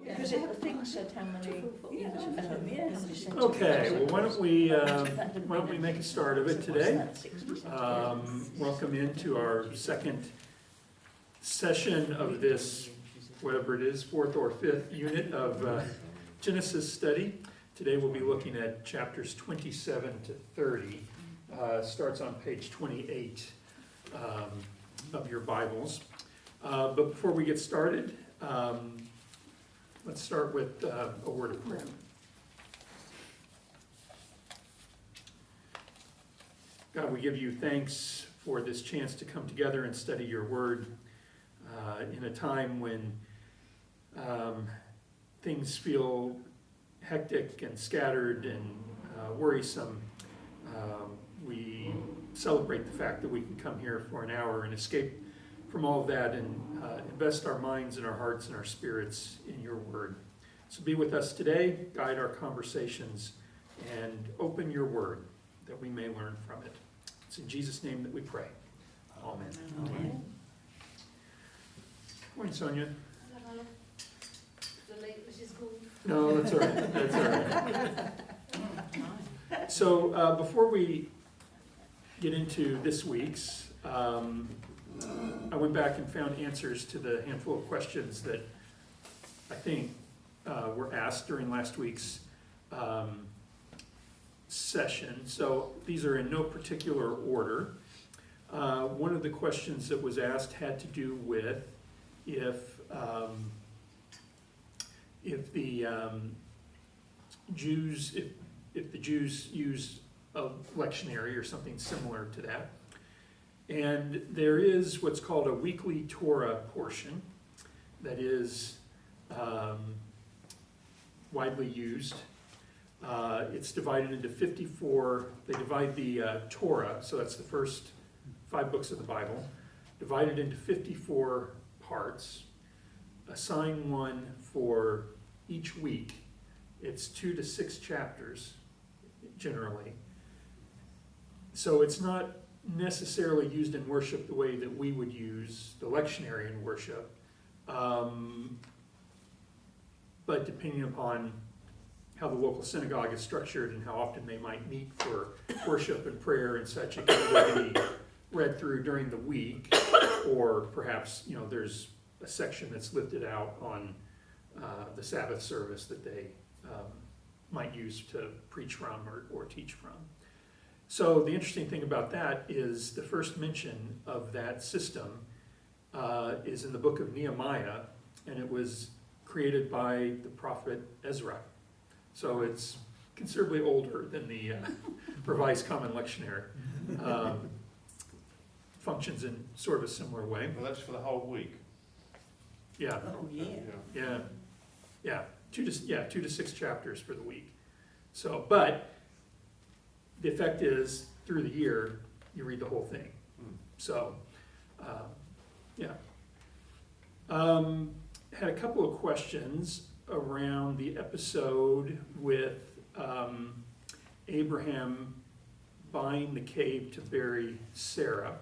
Because the thing said how many. Okay, well, why don't we make a start of it today? Welcome into our second session of this, whatever it is, fourth or fifth unit of Genesis study. Today we'll be looking at chapters 27 to 30. Starts on page 28 of your Bibles. But before we get started, let's start with a word of prayer. God, we give you thanks for this chance to come together and study your word in a time when things feel hectic and scattered and worrisome. We celebrate the fact that we can come here for an hour and escape from all of that and invest our minds and our hearts and our spirits in your word. So be with us today, guide our conversations, and open your word that we may learn from it. It's in Jesus' name that we pray. Amen. Amen. Morning, Sonia. The late Mrs. Gould. No, that's all right. That's all right. So before we get into this week's, I went back and found answers to the handful of questions that I think were asked during last week's session. So these are in no particular order. One of the questions that was asked had to do with if the Jews use a lectionary or something similar to that. And there is what's called a weekly Torah portion that is widely used. It's divided into 54, they divide the Torah, so that's the first 5 books of the Bible, divided into 54 parts, assign one for each week. It's 2 to 6 chapters, generally. So it's not necessarily used in worship the way that we would use the lectionary in worship. But depending upon how the local synagogue is structured and how often they might meet for worship and prayer and such, it can be read through during the week, or perhaps, there's a section that's lifted out on the Sabbath service that they might use to preach from or teach from. So the interesting thing about that is the first mention of that system is in the book of Nehemiah, and it was created by the prophet Ezra. So it's considerably older than the Revised Common Lectionary. Functions in sort of a similar way. Well, that's for the whole week. Yeah. Oh, yeah. Yeah. 2 to 6 chapters for the week. So, but the effect is through the year you read the whole thing. So, had a couple of questions around the episode with Abraham buying the cave to bury Sarah.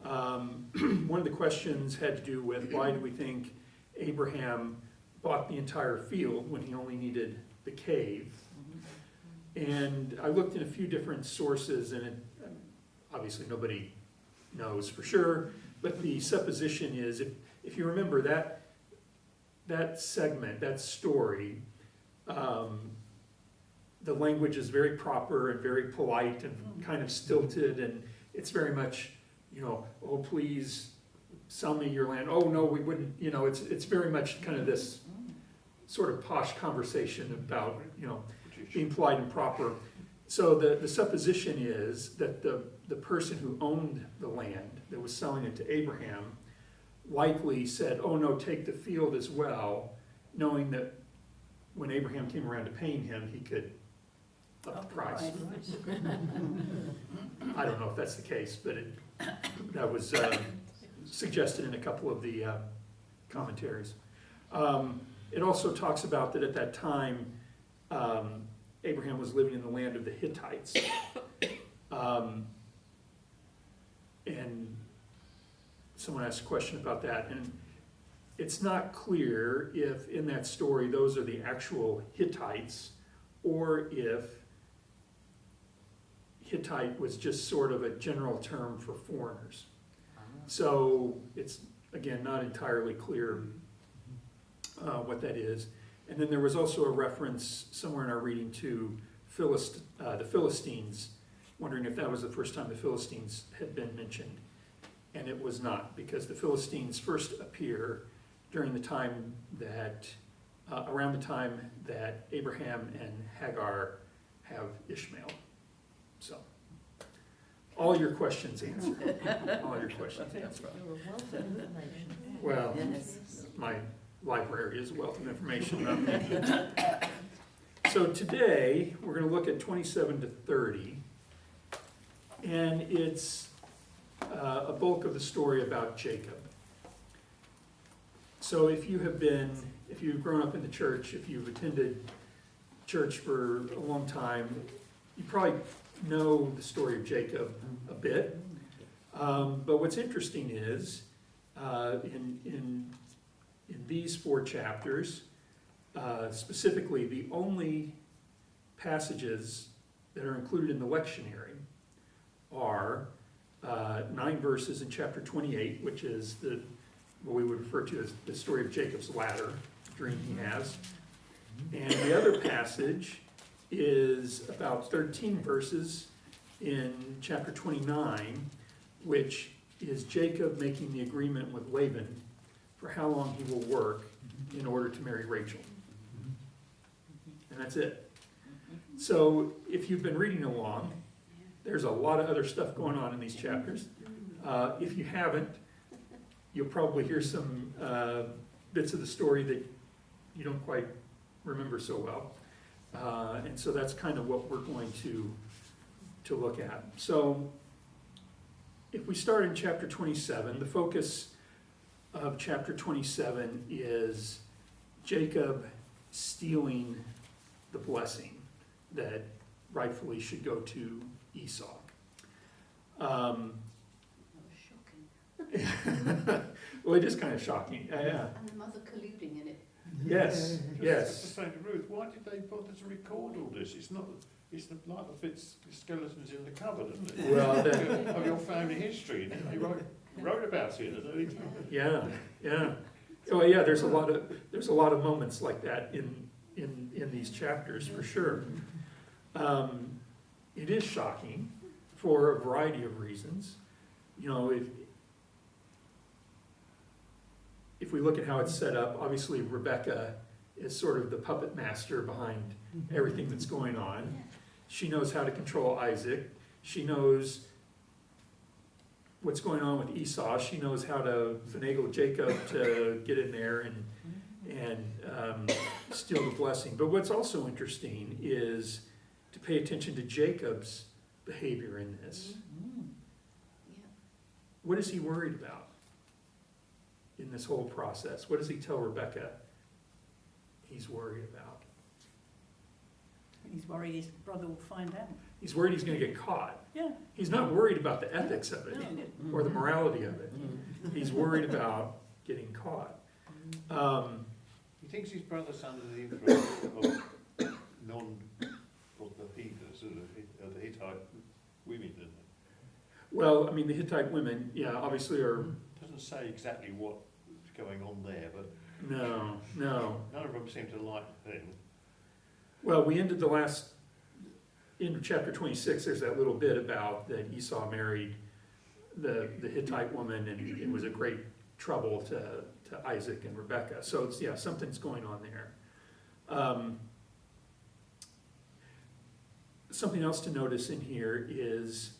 One of the questions had to do with why do we think Abraham bought the entire field when he only needed the cave? And I looked in a few different sources, and obviously nobody knows for sure, but the supposition is, if you remember that segment, that story, the language is very proper and very polite and kind of stilted, and it's very much, oh, please sell me your land. Oh, no, we wouldn't, it's very much kind of this sort of posh conversation about, being polite and proper. So the supposition is that the person who owned the land that was selling it to Abraham likely said, oh no, take the field as well, knowing that when Abraham came around to paying him, he could up the price. I don't know if that's the case, but that was suggested in a couple of the commentaries. It also talks about that at that time, Abraham was living in the land of the Hittites. And someone asked a question about that, and it's not clear if in that story those are the actual Hittites, or if Hittite was just sort of a general term for foreigners. So it's, again, not entirely clear what that is. And then there was also a reference somewhere in our reading to the Philistines, wondering if that was the first time the Philistines had been mentioned. And it was not, because the Philistines first appear during the time that, around the time that Abraham and Hagar have Ishmael. So, all your questions answered. All your questions answered. You're a wealth of information. Well, Yes. my library is a wealth of information, not me. So today, we're going to look at 27 to 30, and it's a bulk of the story about Jacob. So if you've grown up in the church, if you've attended church for a long time, you probably know the story of Jacob a bit. But what's interesting is, in these 4 chapters, specifically the only passages that are included in the lectionary are 9 verses in chapter 28, which is what we would refer to as the story of Jacob's ladder, the dream he has. And the other passage is about 13 verses in chapter 29, which is Jacob making the agreement with Laban for how long he will work in order to marry Rachel. And that's it. So if you've been reading along, there's a lot of other stuff going on in these chapters. If you haven't, you'll probably hear some bits of the story that you don't quite remember so well. And so that's kind of what we're going to look at. So if we start in chapter 27, the focus of chapter 27 is Jacob stealing the blessing that rightfully should go to Esau. Well, it is kind of shocking. Yeah. And the mother colluding in it. Yes, Just yes. to say to Ruth, why did they bother to record all this? It's like the bits, the skeletons in the cupboard, isn't it? Well, of your family history. They wrote about it at any time. Yeah, yeah. Oh, yeah. There's a lot of moments like that in these chapters for sure. It is shocking for a variety of reasons. You know, if we look at how it's set up, obviously Rebecca is sort of the puppet master behind everything that's going on. She knows how to control Isaac. She knows what's going on with Esau. She knows how to finagle Jacob to get in there and steal the blessing. But what's also interesting is to pay attention to Jacob's behavior in this. Yeah. What is he worried about in this whole process? What does he tell Rebecca he's worried about? He's worried his brother will find out. He's worried he's going to get caught. Yeah. He's not worried about the ethics of it or the morality of it. He's worried about getting caught. He thinks his brother's under the influence of the heathers, of the Hittite women, doesn't it? Well, I mean, the Hittite women, yeah, obviously are... Doesn't say exactly what's going on there, but No. none of them seem to like him. Well, we ended in chapter 26, there's that little bit about that Esau married the Hittite woman, and it was a great trouble to Isaac and Rebekah. So it's, yeah, something's going on there. Something else to notice in here is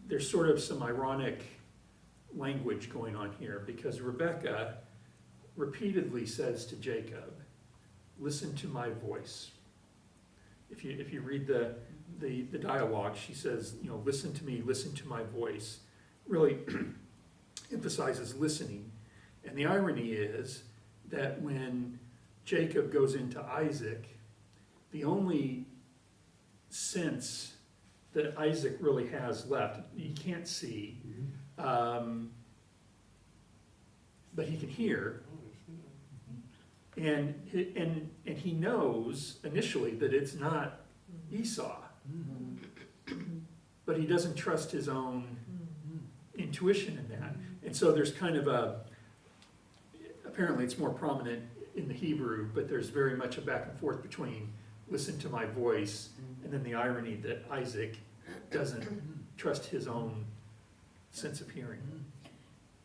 there's sort of some ironic language going on here, because Rebekah repeatedly says to Jacob, "Listen to my voice." If you read the dialogue, she says, you know, "Listen to me, listen to my voice." Really emphasizes listening. And the irony is that when Jacob goes into Isaac, the only sense that Isaac really has left, he can't see, but he can hear. Oh, And he knows initially that it's not Esau, but he doesn't trust his own intuition in that. And so there's kind of apparently it's more prominent in the Hebrew, but there's very much a back and forth between listen to my voice and then the irony that Isaac doesn't trust his own sense of hearing.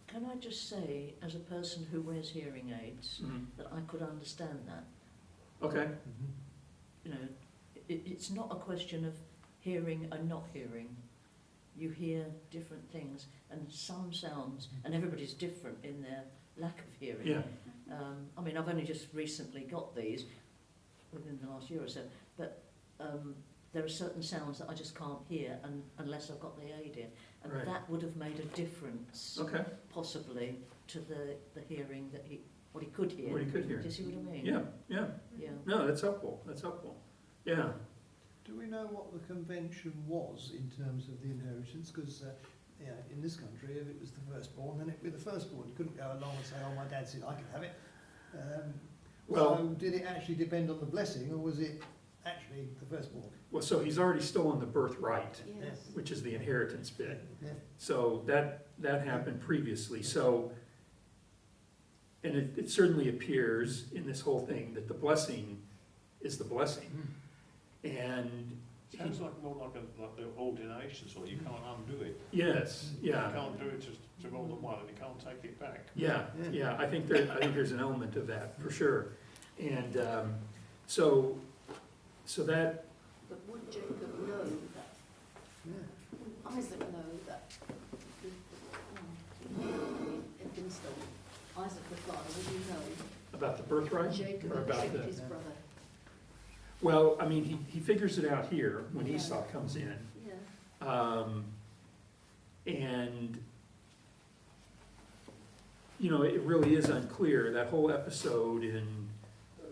Can I just say, as a person who wears hearing aids, Mhm. that I could understand that. Okay, You know, it's not a question of hearing and not hearing. You hear different things, and some sounds, and everybody's different in their lack of hearing. yeah, I mean, I've only just recently got these, within the last year or so, but there are certain sounds that I just can't hear unless I've got the aid in. And Right. that would have made a difference, okay, possibly, to the hearing that what he could hear. what he could hear. Do you see what I mean? Yeah, yeah, Yeah. no, that's helpful, yeah. Do we know what the convention was in terms of the inheritance? Because in this country, if it was the firstborn, then it'd be the firstborn. You couldn't go along and say, "Oh, my dad said I can have it." Well- So did it actually depend on the blessing, or was it actually the firstborn? Well, so he's already stolen the birthright, Yes. which is the inheritance bit. Yeah. So that happened previously, so, and it certainly appears in this whole thing that the blessing is the blessing. And, Sounds like more like the ordination, so you can't undo it. yes, You yeah, can't do it to more than one, and you can't take it back. yeah, I think there's an element of that, for sure. And, so that, But would Jacob know that, Yeah. would Isaac know that it had been stolen? Isaac the father, would he know? about the birthright, Jacob or had about tricked the, his brother. well, I mean, he figures it out here when Yeah. Esau comes in. Yeah. And, you know, it really is unclear, that whole episode in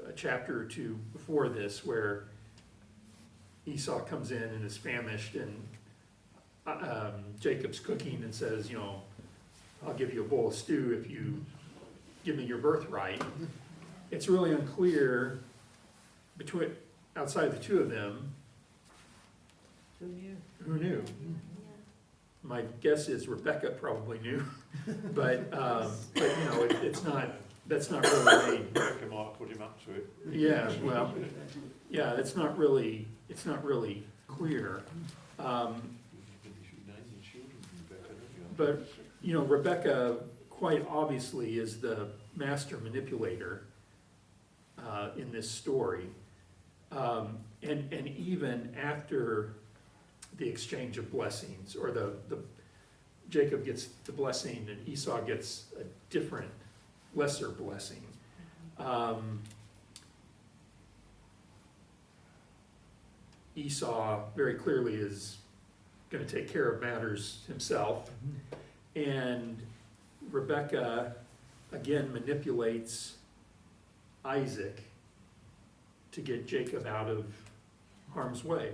a chapter or two before this, where Esau comes in and is famished, and Jacob's cooking and says, you know, I'll give you a bowl of stew if you give me your birthright. It's really unclear outside the two of them, Who knew? who knew. Yeah. My guess is Rebecca probably knew, but you know, that's not really made. Rebecca might put him up to it. Yeah, well, yeah, it's not really clear. You should name your children Rebecca, don't you? But, you know, Rebecca quite obviously is the master manipulator in this story. And even after the exchange of blessings, or the Jacob gets the blessing and Esau gets a different, lesser blessing. Esau very clearly is going to take care of matters himself, and Rebecca again manipulates Isaac to get Jacob out of harm's way.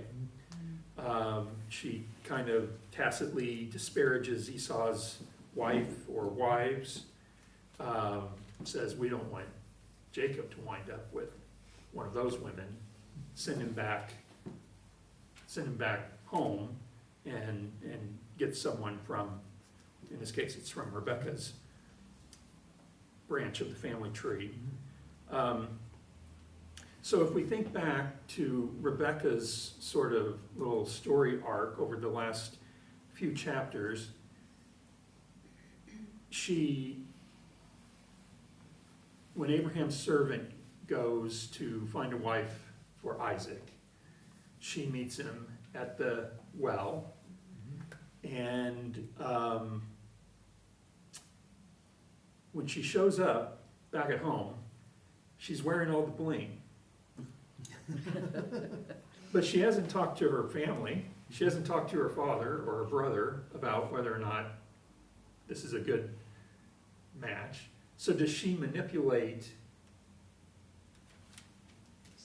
She kind of tacitly disparages Esau's wife or wives, says we don't want Jacob to wind up with one of those women, send him back home and get someone from, in this case it's from Rebecca's branch of the family tree. So if we think back to Rebecca's sort of little story arc over the last few chapters, when Abraham's servant goes to find a wife for Isaac, she meets him at the well, and when she shows up back at home, she's wearing all the bling. But she hasn't talked to her family. She hasn't talked to her father or her brother about whether or not this is a good match. So does she manipulate?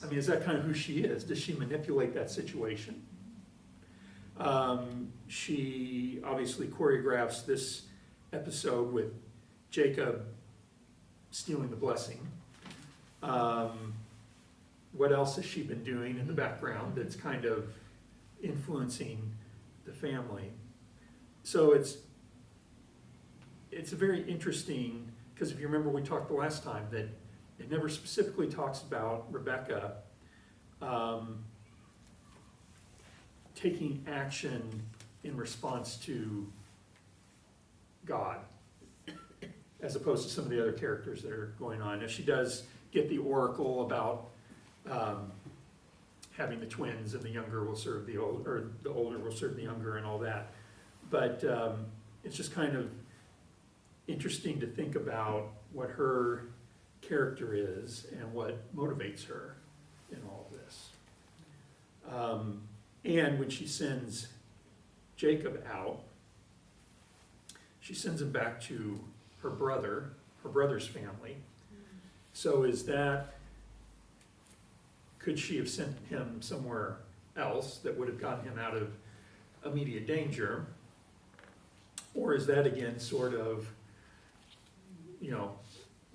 I mean, is that kind of who she is? Does she manipulate that situation? She obviously choreographs this episode with Jacob stealing the blessing. What else has she been doing in the background that's kind of influencing the family? So it's a very interesting, because if you remember we talked the last time that it never specifically talks about Rebecca taking action in response to God, as opposed to some of the other characters that are going on. Now she does get the oracle about having the twins, and the younger will serve the old, or the older will serve the younger, and all that. But it's just kind of interesting to think about what her character is and what motivates her in all of this. And when she sends Jacob out, she sends him back to her brother's family. So is that, could she have sent him somewhere else that would have gotten him out of immediate danger? Or is that again sort of,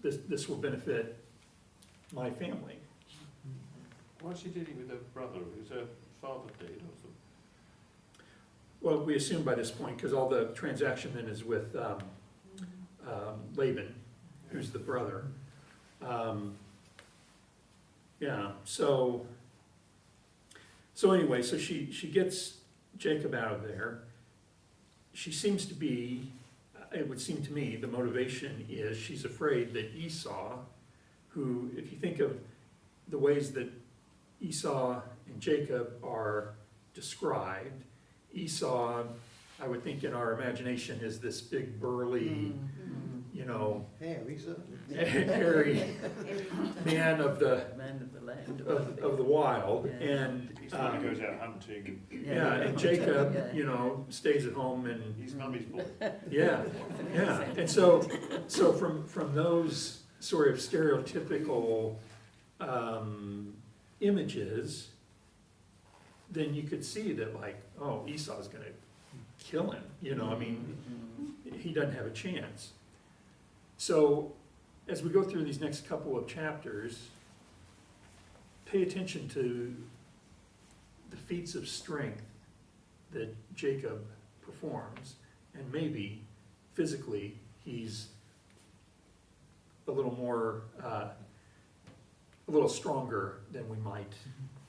this will benefit my family? Why is she dealing with her brother? Is her father dead or something? Well, we assume by this point, because all the transaction then is with Laban, who's the brother. So anyway, so she gets Jacob out of there. She seems to be, it would seem to me, the motivation is she's afraid that Esau, who, if you think of the ways that Esau and Jacob are described, Esau, I would think in our imagination, is this big burly, Hairy, certainly. hairy man of the land of the wild, Yeah. and He's the one who goes out hunting and and Jacob, Yeah. Stays at home and he's mummy's boy. yeah, and so from those sort of stereotypical images, then you could see that, like, oh, Esau's going to kill him. He doesn't have a chance. So as we go through these next couple of chapters, pay attention to the feats of strength that Jacob performs, and maybe physically he's a little more, a little stronger than we might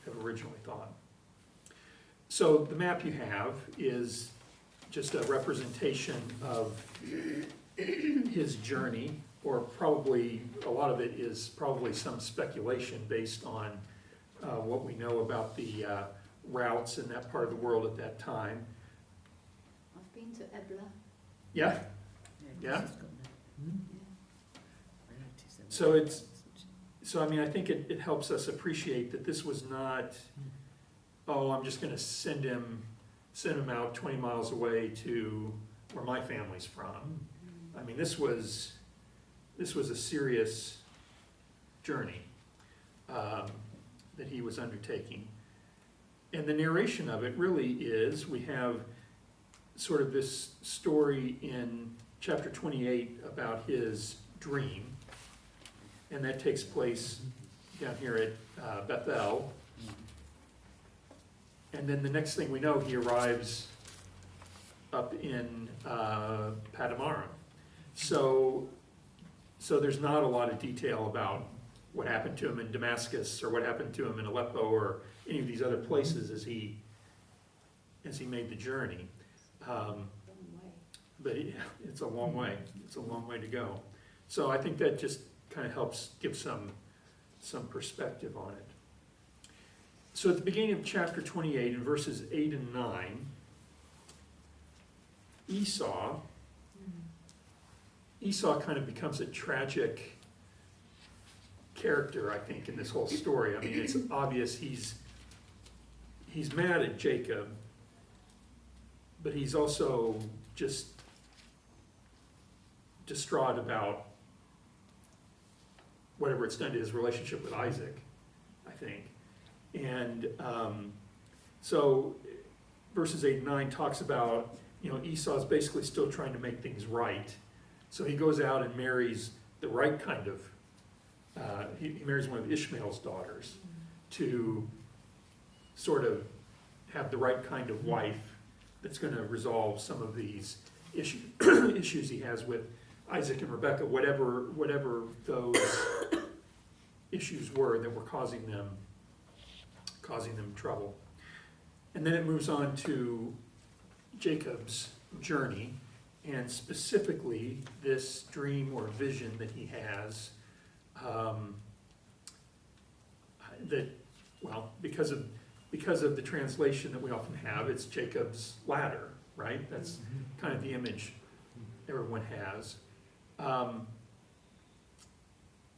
have originally thought. So the map you have is just a representation of his journey, or probably a lot of it is probably some speculation based on what we know about the routes in that part of the world at that time. I've been to Ebla. Yeah, Yeah. Yeah. so I think it helps us appreciate that this was not, oh, I'm just gonna send him out 20 miles away to where my family's from. I mean, this was a serious journey that he was undertaking. And the narration of it really is, we have sort of this story in chapter 28 about his dream, and that takes place down here at Bethel. And then the next thing we know, he arrives up in Padamaram. So there's not a lot of detail about what happened to him in Damascus, or what happened to him in Aleppo, or any of these other places as he made the journey. Long way. But it's a long way. It's a long way to go. So I think that just kind of helps give some perspective on it. So at the beginning of chapter 28, in verses 8 and 9, Esau kind of becomes a tragic character, I think, in this whole story. I mean, it's obvious he's mad at Jacob, but he's also just distraught about whatever it's done to his relationship with Isaac, I think. And so verses 8 and 9 talks about, Esau's basically still trying to make things right. So he goes out and marries the right kind of, he marries one of Ishmael's daughters to sort of have the right kind of wife that's going to resolve some of these issues he has with Isaac and Rebekah, whatever those issues were that were causing them trouble. And then it moves on to Jacob's journey, and specifically this dream or vision that he has, that, well, because of the translation that we often have, it's Jacob's ladder, right? That's kind of the image everyone has.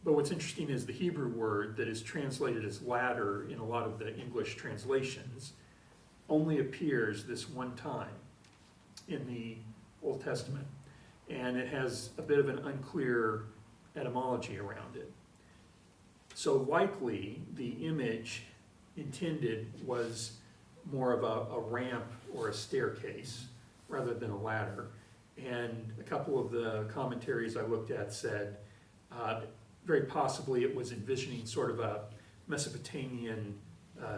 But what's interesting is the Hebrew word that is translated as ladder in a lot of the English translations only appears this one time in the Old Testament. And it has a bit of an unclear etymology around it. So likely the image intended was more of a ramp or a staircase rather than a ladder. And a couple of the commentaries I looked at said very possibly it was envisioning sort of a Mesopotamian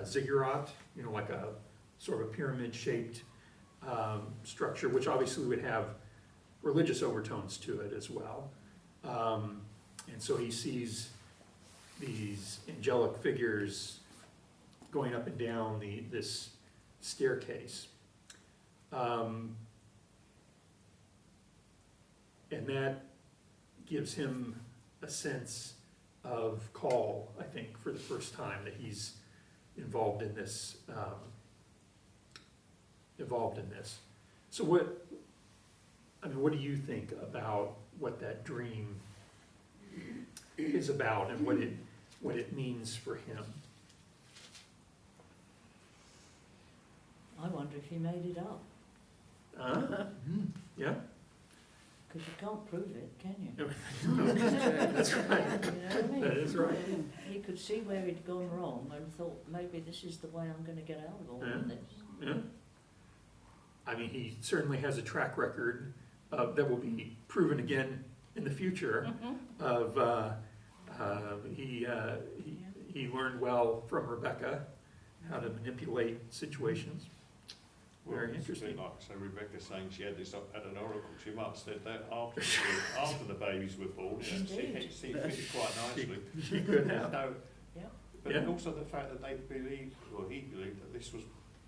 ziggurat, like a sort of a pyramid-shaped structure, which obviously would have religious overtones to it as well. And so he sees these angelic figures going up and down this staircase. And that gives him a sense of call, I think, for the first time that he's involved in this. So what do you think about what that dream is about and what it means for him? I wonder if he made it up, Yeah? because you can't prove it, can you? That's right. You know what I mean? That is right. He could see where he'd gone wrong and thought, maybe this is the way I'm going to get out of all of this. Yeah. I mean, he certainly has a track record that will be proven again in the future. Of he learned well from Rebekah how to manipulate situations. Very interesting. Like so Rebecca saying she had this at an oracle. She might have said that after the babies were born. She fitted quite nicely. She could have. No, Yeah. but also the fact that he believed that this was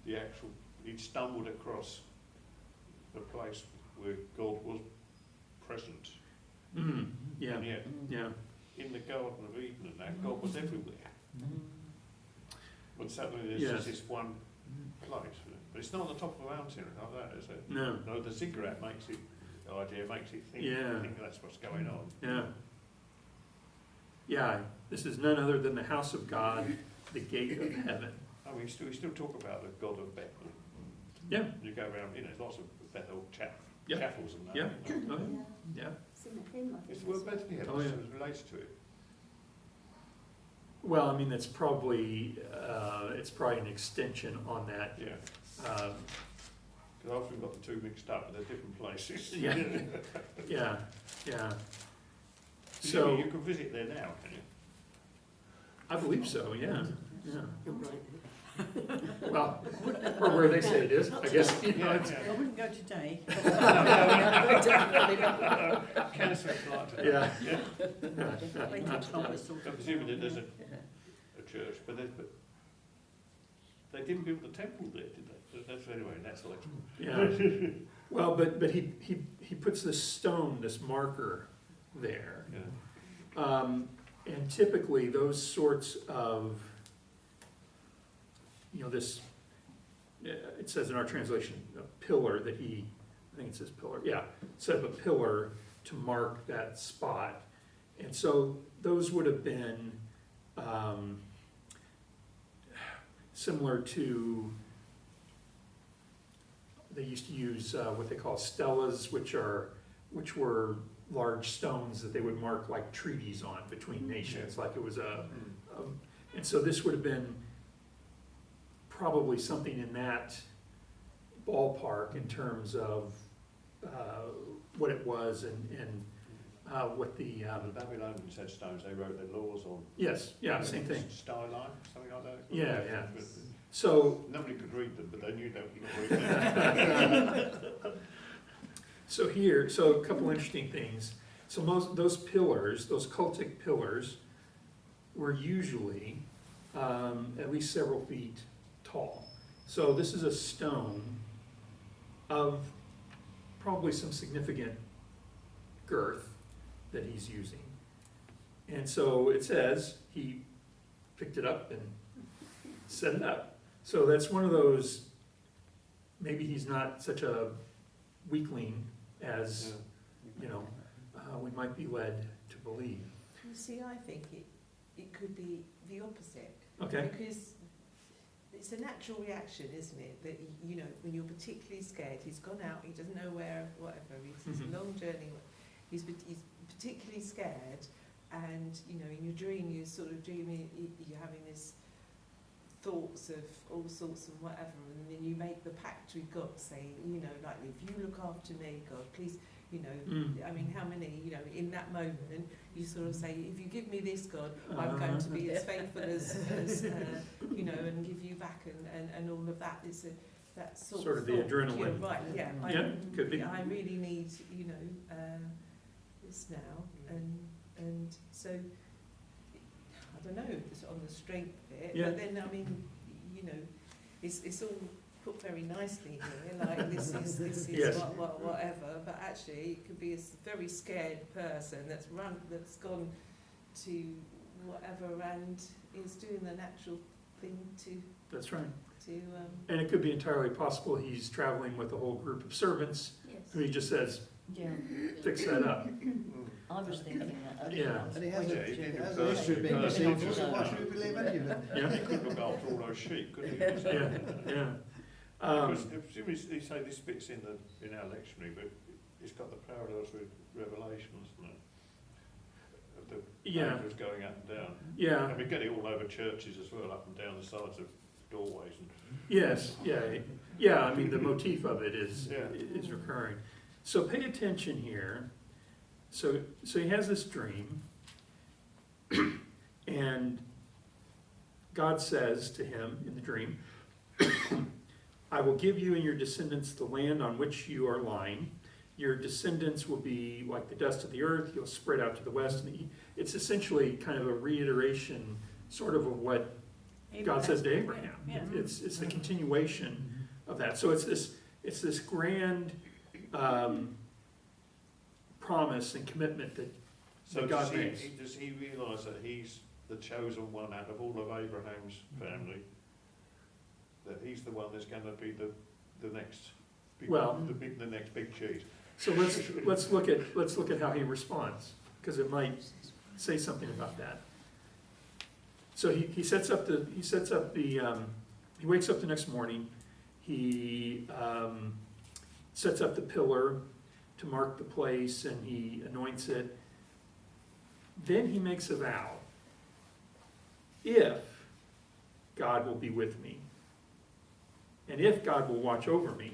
the actual. He'd stumbled across the place where God was present. Yeah. And yet, Yeah. in the Garden of Eden and that, God was everywhere. But suddenly there's Yes. just this one place. But it's not on the top of a mountain like that, is it? No. No, the ziggurat makes it think, Yeah. think that's what's going on. Yeah. Yeah. This is none other than the house of God, the gate of heaven. I mean, we still talk about the God of Bethel. Yeah. You go around, there's lots of Bethel Yeah. chapels and that. Yeah. you know. Oh, yeah. It's in the hymn, I think. It's the word Bethlehem, Oh, yeah. so it relates to it. Well, I mean, it's probably an extension on that. Yeah. Um, Because often we've got the two mixed up, but they're different places. Yeah. Yeah. So So you can visit there now, can you? I believe so. Yeah. Yeah. You're right. Well, or where they say it is, I guess. I wouldn't go today. Cancel it like that. Yeah. They touch on this sort I'm of. presuming that there's a church, but they didn't build the temple there, did they? That's anyway, that's a legend. Yeah. Well, but he puts this stone, this marker there. Yeah. And typically those sorts of, this, it says in our translation, a pillar that I think it says pillar, set up a pillar to mark that spot. And so those would have been similar to, they used to use what they call stelas, which were large stones that they would mark like treaties on between nations, like it was and so this would have been probably something in that ballpark in terms of what it was and what the, The Babylonians had stones, they wrote their laws on. yes, yeah, same thing. Skyline, something like that. Yeah, yeah. So, Nobody could read them, but they knew they were read them. so a couple interesting things. So those pillars, those cultic pillars, were usually at least several feet tall. So this is a stone of probably some significant girth that he's using. And so it says he picked it up and set it up. So that's one of those, maybe he's not such a weakling as, you know, we might be led to believe. You see, I think it could be the opposite. Okay? Because it's a natural reaction, isn't it? That, you know, when you're particularly scared, he's gone out, he doesn't know where, whatever, it's Mhm. a long journey, he's particularly scared, and, you know, in your dream, you're sort of dreaming, you're having this thoughts of all sorts and whatever, and then you make the pact with God, saying, you know, like, if you look after me, God, please, you know, I mean, how many, you know, in that moment, you sort of say, if you give me this, God, I'm going to be as faithful as you know, and give you back, and all of that. It's that Sort of the thought. adrenaline. You're right, yeah. Yeah, could be. I really need, you know, this now, and so, I don't know, it's on the strength bit, Yeah. but then, I mean, you know, it's all put very nicely here, like this is Yes. whatever, but actually it could be a very scared person that's gone to whatever and is doing the natural thing That's right. to And it could be entirely possible he's traveling with a whole group of servants who he just says, Yeah, fix that up. I was thinking that. Yeah. And he has Yeah, a, he did has the a history of being first deceitful, so person. why should we believe any of it? Yeah, He could look after all those sheep, couldn't he? yeah, yeah. Because presumably they say this bit's in our lectionary, but it's got the parallels with Revelation, hasn't it? Of the Yeah. angels going up and down. Yeah, And we get it all over churches as well, up and down the sides of doorways and. yes, yeah, yeah, I mean, the motif of it is Yeah. recurring. So pay attention here. So he has this dream, and God says to him in the dream, I will give you and your descendants the land on which you are lying. Your descendants will be like the dust of the earth. You'll spread out to the west and the east. It's essentially kind of a reiteration, sort of what God says to Abraham. Yeah. It's the continuation of that. So it's this grand promise and commitment that So God makes. does he realise that he's the chosen one out of all of Abraham's family? That he's the one that's going to be the next big, Well- the next big cheese. So let's look at how he responds, because it might say something about that. So he wakes up the next morning. He sets up the pillar to mark the place, and he anoints it. Then he makes a vow. If God will be with me, and if God will watch over me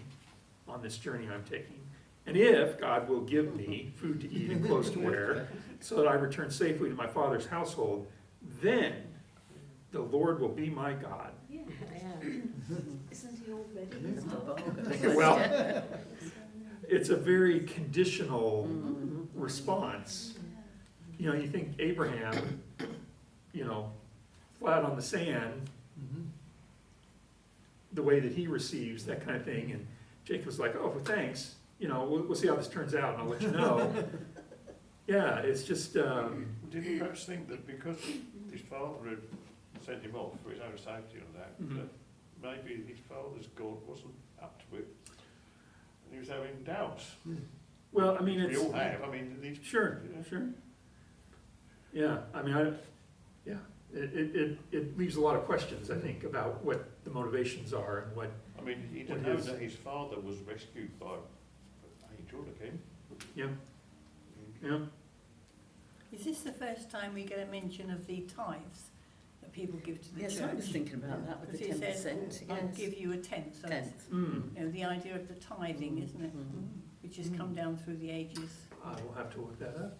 on this journey I'm taking, and if God will give me food to eat and clothes to wear, so that I return safely to my father's household, then the Lord will be my God. Yeah. isn't he already? Well, it's a very conditional response. You know, you think Abraham, you know, flat on the sand, the way that he receives that kind of thing, and Jacob's like, oh, well, thanks, you know, we'll see how this turns out, and I'll let you know. Yeah, it's just, Did he perhaps think that because his father had sent him off for his own safety and that, Mhm. that maybe his father's God wasn't up to it, and he was having doubts? well, I mean, We it's, all have, I mean, these. sure, sure. Yeah, I mean, it leaves a lot of questions, I think, about what the motivations are and what, I mean, he What didn't know is- that his father was rescued by an angel that came. yeah, yeah. Is this the first time we get a mention of the tithes that people give to the Yes, church? I was thinking about that with the Because it says, 10%. I'll Yes. give you a tenth. So it's, Mm. you know, the idea of the tithing, isn't it? Mm. Which has come down through the ages. I will have to look that up.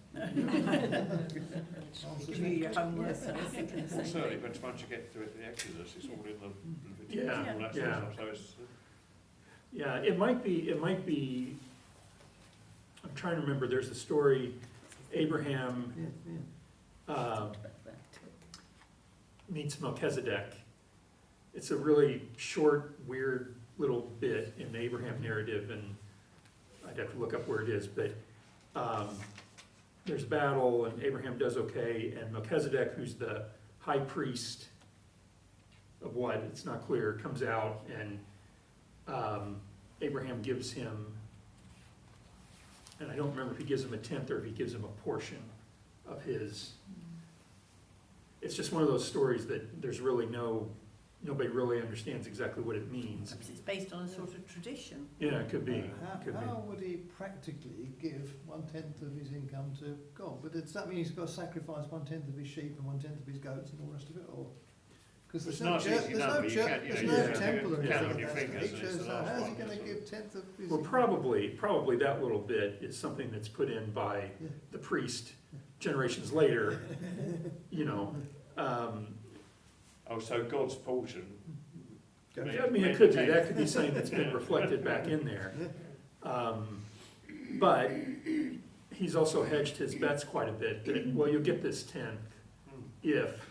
Give you your homework. Yes, I was thinking the Well, same certainly, thing. but once you get to the Exodus, it's all in the Leviticus Yeah, and all that sort yeah. of stuff, so it's, Yeah, it might be, I'm trying to remember, there's a story, Abraham meets Melchizedek. It's a really short, weird little bit in the Abraham narrative, and I'd have to look up where it is, but there's a battle, and Abraham does okay, and Melchizedek, who's the high priest of what, it's not clear, comes out, and Abraham gives him, and I don't remember if he gives him a tenth or if he gives him a portion of his. It's just one of those stories that there's really nobody really understands exactly what it means. Perhaps it's based on a sort of tradition. Yeah, it could be, could be. How would he practically give 1/10 of his income to God? But does that mean he's got to sacrifice 1/10 of his sheep and 1/10 of his goats and all the rest of it, or? Because It's there's no nice church, easy there's number, no you church, can't, you there's know, no you can temple or count anything on at your that fingers stage, and it's the so last how's he one, going to so- give 1/10 of his Well, income? probably that little bit is something that's put in by Yeah. the priest generations later, you know. oh, so God's portion. I mean, it could be, that could be something that's been reflected back in there. But he's also hedged his bets quite a bit, that, well, you'll get this 10th if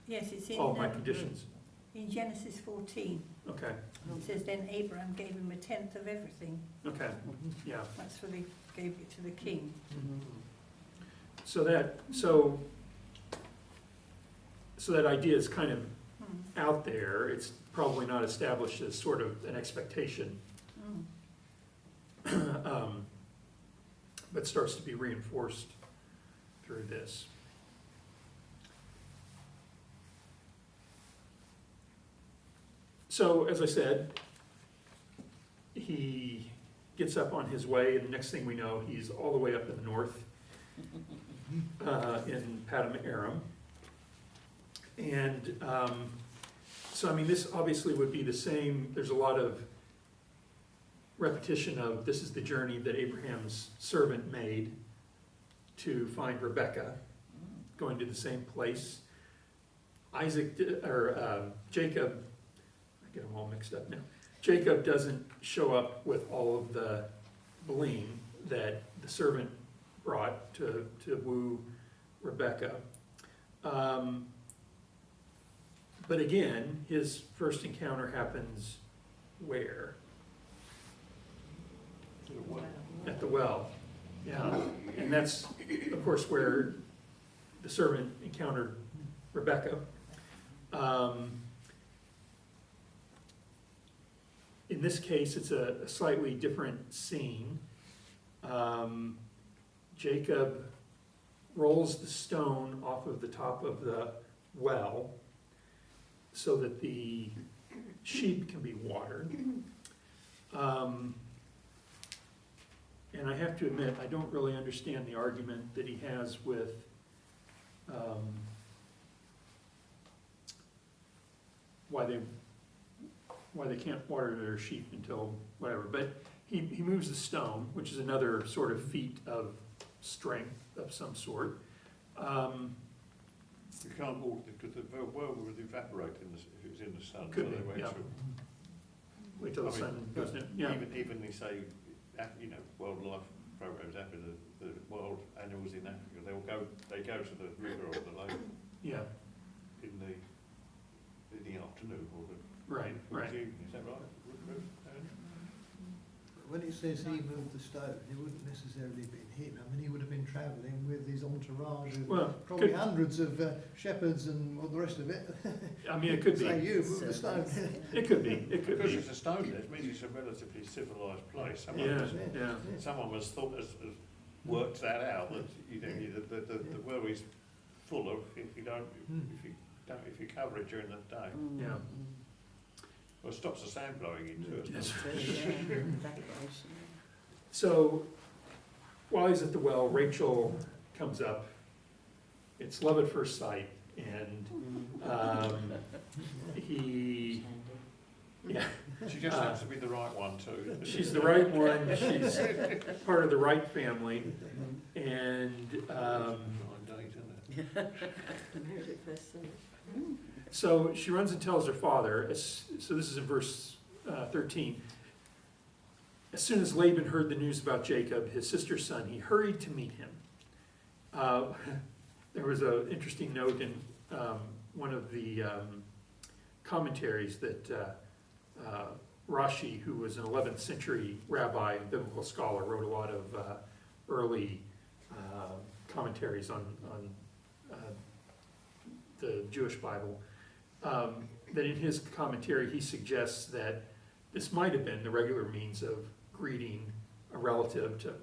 Yes, it's in, all my conditions. in Genesis 14. Okay, It says, then Abraham gave him 1/10 of everything. okay, yeah. That's what he gave it to the king. So that idea is kind of out there. It's probably not established as sort of an expectation, but starts to be reinforced through this. So, as I said, he gets up on his way, and the next thing we know, he's all the way up in the north, in Padam Aram. And so, I mean, this obviously would be the same. There's a lot of repetition of this is the journey that Abraham's servant made to find Rebekah, going to the same place. Jacob, I get them all mixed up now. Jacob doesn't show up with all of the bling that the servant brought to woo Rebekah. But again, his first encounter happens where? At the well. Yeah. And that's, of course, where the servant encountered Rebekah. In this case, it's a slightly different scene. Jacob rolls the stone off of the top of the well so that the sheep can be watered. And I have to admit, I don't really understand the argument that he has with why they can't water their sheep until whatever. But he moves the stone, which is another sort of feat of strength of some sort. You can't walk, because the well would evaporate if it was in the sun. Could so be, they went yeah. through. Wait till the I mean, sun goes down. Yeah. Even they say, wildlife programs Africa, the wild animals in Africa, they go to the river or the lake Yeah. in the afternoon or the Right. evening. Is that right? When it says he moved the stone, it wouldn't necessarily have been him. I mean, he would have been travelling with his entourage of Well, probably hundreds of shepherds and all the rest of it. I mean, it could Say, be. you moved the stone. It could be. It could Because be. it's a stone there, it means it's a relatively civilised place. Yeah. Someone has worked that out, that the well is full of, if you cover it during the day. Yeah. Well, it stops the sand blowing into it. Yes. Evaporation. So while he's at the well, Rachel comes up. It's love at first sight, and he, yeah, She just happens to be the right one too. She's the right one, she's part of the right family, and, Blind date, isn't it? Married at first sight. so she runs and tells her father, so this is in verse 13. As soon as Laban heard the news about Jacob, his sister's son, he hurried to meet him. There was an interesting note in one of the commentaries that Rashi, who was an 11th century rabbi and biblical scholar, wrote a lot of early commentaries on the Jewish Bible. That in his commentary he suggests that this might have been the regular means of greeting a relative, to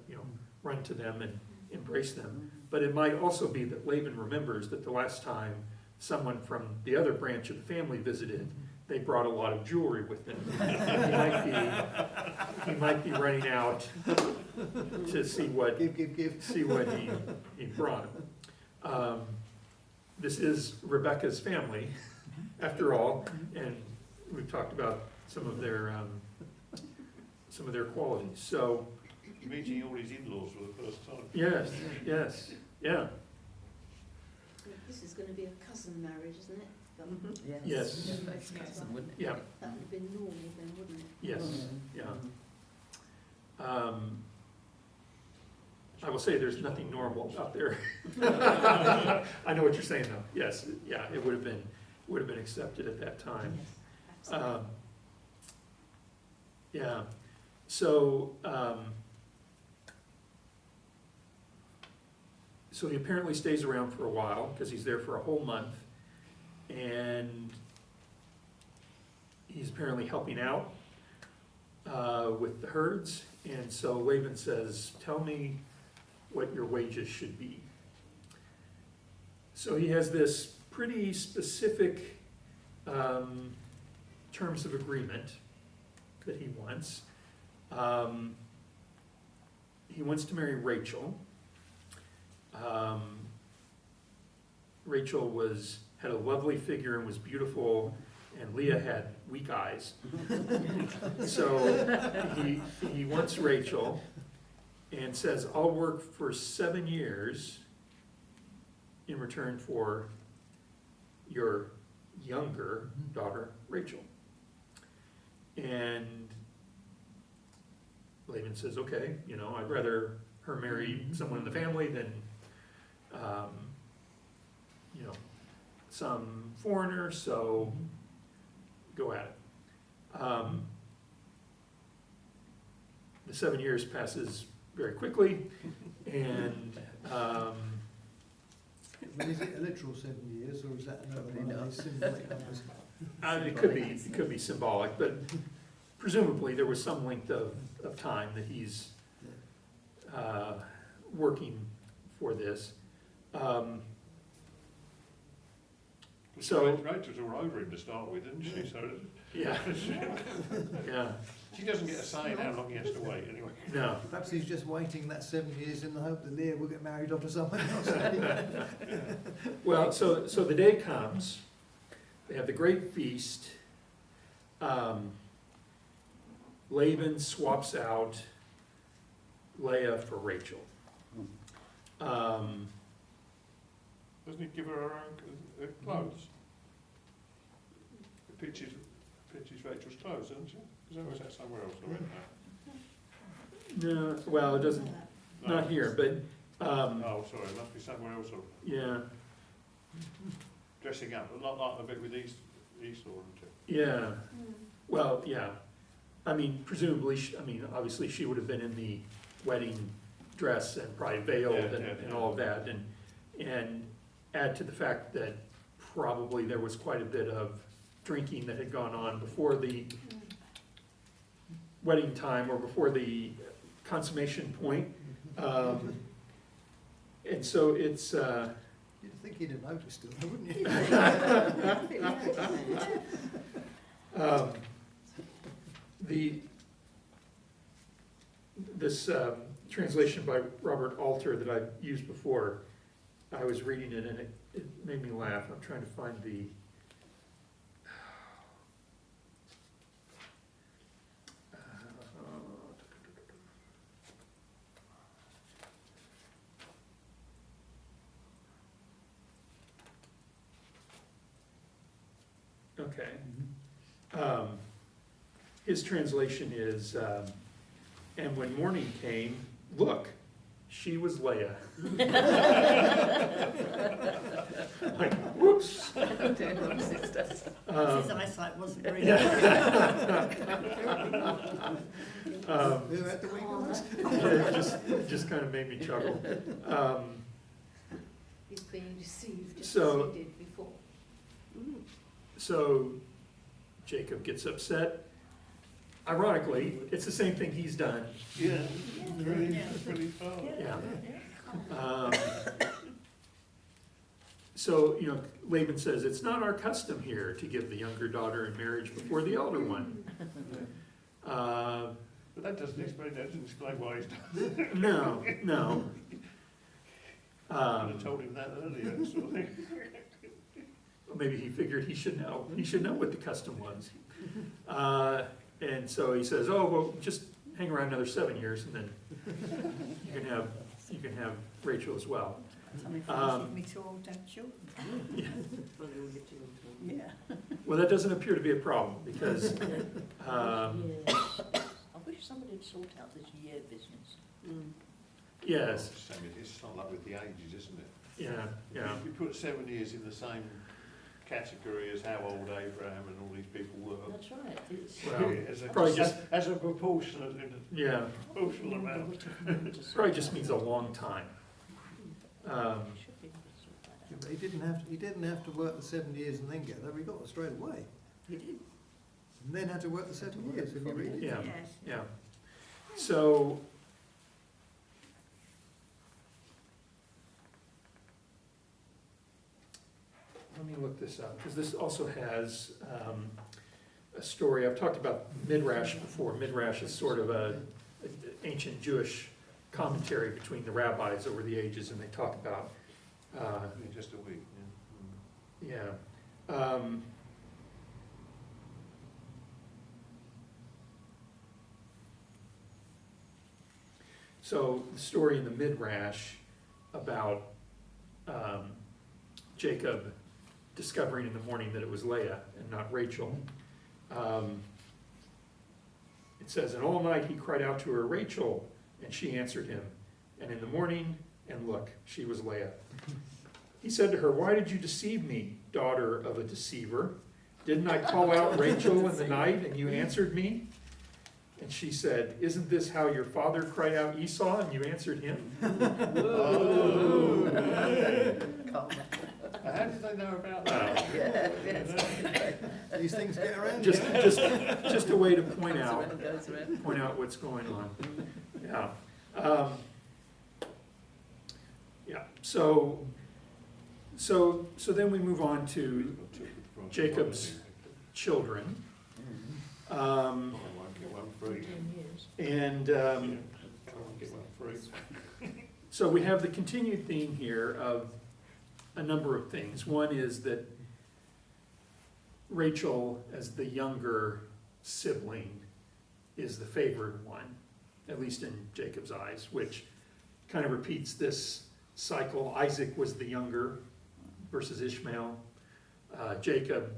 run to them and embrace them. But it might also be that Laban remembers that the last time someone from the other branch of the family visited, they brought a lot of jewelry with them. He might be running out to see what see what he brought. This is Rebecca's family, after all, and we've talked about some of their qualities. So Meeting all his in-laws for the first time. yes, yeah. This is going to be a cousin marriage, isn't it? Yes. Cousin, wouldn't Yeah. That would have been normal then, wouldn't it? Yes, yeah. I will say there's nothing normal out there. I know what you're saying though. Yes, yeah, it would have been accepted at that time. Absolutely. Yeah. So so he apparently stays around for a while because he's there for a whole month, and he's apparently helping out with the herds. And so Laban says, "Tell me what your wages should be." So he has this pretty specific terms of agreement that he wants. He wants to marry Rachel. Rachel had a lovely figure and was beautiful, and Leah had weak eyes. So he wants Rachel and says, "I'll work for 7 years in return for your younger daughter, Rachel." And Laban says, "Okay, I'd rather her marry someone in the family than, some foreigner, so go at it." The 7 years passes very quickly, and Is it a literal 7 years, or is that another one of these symbolic numbers? it could be symbolic, but presumably there was some length of time that he's working for this. So Rachel's all over him to start with, isn't she? So yeah, yeah, she doesn't get a say in how long he has to wait anyway. no, Perhaps he's just waiting that 7 years in the hope that Leah will get married off to someone else. well, so the day comes. They have the great feast. Laban swaps out Leah for Rachel. Doesn't he give her her own clothes? He pitches Rachel's clothes, doesn't she? Is that somewhere else? I read that. No, well, it doesn't, No. not here, but, Oh, sorry, it must be somewhere else. yeah, Dressing up, like a bit with Esau, isn't it? yeah, well, yeah. I mean, presumably, obviously she would have been in the wedding dress and probably veiled and all of that, and add to the fact that probably there was quite a bit of drinking that had gone on before the wedding time or before the consummation point. And so it's, You'd think he'd have noticed it, wouldn't you? This translation by Robert Alter that I've used before, I was reading it and it made me laugh. I'm trying to find Okay. His translation is, and when morning came, look, she was Leah. Like, whoops. His eyesight wasn't very Yeah. good. Who had the weakness? It just kind of made me chuckle. He's being deceived just So- as he did before. So Jacob gets upset. Ironically, it's the same thing he's done. Yeah, pretty, Yeah. pretty far. Yeah. So, Laban says, it's not our custom here to give the younger daughter in marriage before the elder one. But that doesn't explain why he's done it. No. I would have told him that earlier, sort of thing. Maybe he figured he should know. He should know what the custom was. And so he says, oh, well, just hang around another 7 years and then you can have Rachel as well. Something for me to all damn children. Yeah. Well, that doesn't appear to be a problem because, Yes. I wish somebody would sort out this year business. yes, Sam, it's not like with the ages, isn't it? yeah. You put 7 years in the same category as how old Abraham and all these people were. That's right. It's Well, as a, probably just- as a proportionate, Yeah, proportional amount. probably just means a long time. Should be able to sort that Yeah, out. but he didn't have to work the 7 years and then get her, he got her straight away. You did. And then had to work the 7 years, if you read it. Yeah. Yes. Yeah. So, let me look this up, because this also has a story. I've talked about Midrash before. Midrash is sort of a ancient Jewish commentary between the rabbis over the ages, and they talk about, Just a week, yeah. yeah. So the story in the Midrash about Jacob discovering in the morning that it was Leah and not Rachel. It says, and all night he cried out to her, Rachel, and she answered him. And in the morning, and look, she was Leah. He said to her, why did you deceive me, daughter of a deceiver? Didn't I call out Rachel in the night and you answered me? And she said, isn't this how your father cried out Esau and you answered him? Oh, how did they know about that? These things get around. Just a way to point out what's going on. Yeah. Yeah. So then we move on to Jacob's children. I won't get one free. 10 years. And I won't get one free. so we have the continued theme here of a number of things. One is that Rachel, as the younger sibling, is the favored one, at least in Jacob's eyes, which kind of repeats this cycle. Isaac was the younger versus Ishmael. Jacob,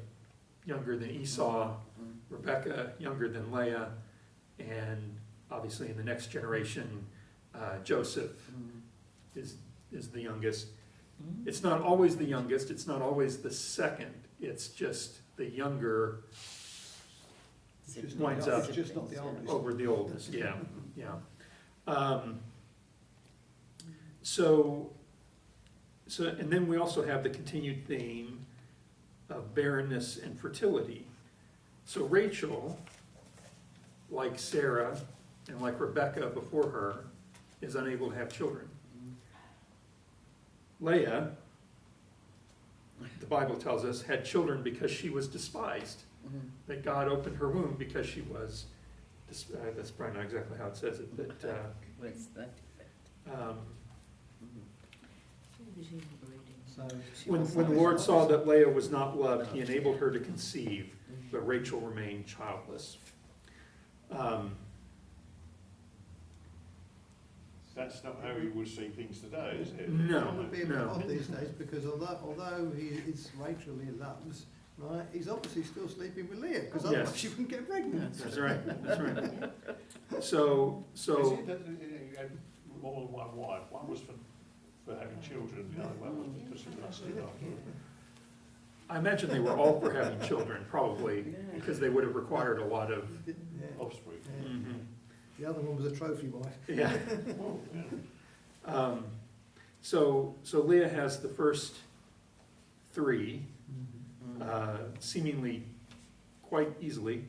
younger than Esau. Rebecca, younger than Leah. And obviously in the next generation, Joseph is the youngest. It's not always the youngest, it's not always the second, it's just the younger winds up It's just not the oldest. over the oldest, yeah. So, and then we also have the continued theme of barrenness and fertility. So Rachel, like Sarah and like Rebecca before her, is unable to have children. Leah, the Bible tells us, had children because she was despised. That God opened her womb because she was, that's probably not exactly how it says it, but So when the Lord saw that Leah was not loved, he enabled her to conceive, but Rachel remained childless. That's not how you would see things today, is it? No. it would be a bit odd these days because although it's Rachel he loves, right, he's obviously still sleeping with Leah, because Yes. otherwise she wouldn't get pregnant. That's right, that's right. So, Is it that you had more than one wife? One was for having children, the other one was because she lusted after them. I imagine they were all for having children, probably, because they would have required a lot of, Yeah. Offspring. Yeah. mhm. The other one was a trophy wife. Yeah. Well, yeah. So Leah has the first three, seemingly quite easily.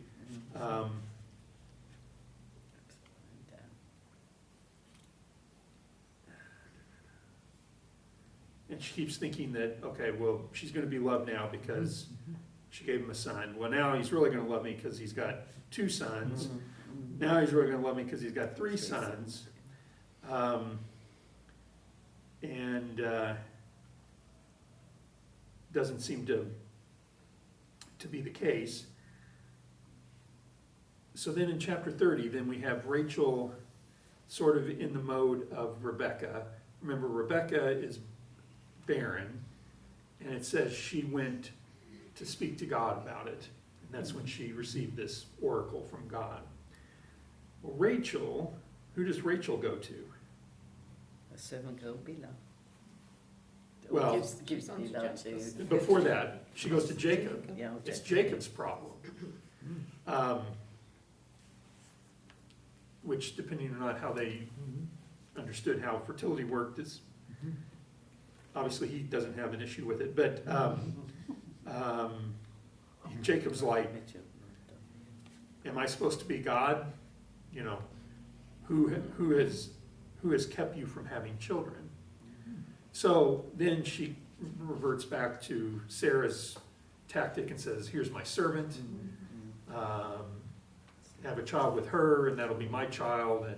And she keeps thinking that, okay, well, she's gonna be loved now because she gave him a son. Well, now he's really gonna love me because he's got two sons. Now he's really gonna love me because he's got three sons. And doesn't seem to be the case. So then in chapter 30, then we have Rachel sort of in the mode of Rebecca. Remember, Rebecca is barren, and it says she went to speak to God about it. And that's when she received this oracle from God. Well, Rachel, who does Rachel go to? A servant girl, Bila. Well, gives Bila to. Before that, she goes to Jacob. Yeah, It's Jacob's problem. Which, depending on how they understood how fertility worked, is obviously he doesn't have an issue with it. But Jacob's like, am I supposed to be God? You know, who has kept you from having children? So then she reverts back to Sarah's tactic and says, here's my servant, have a child with her, and that'll be my child, and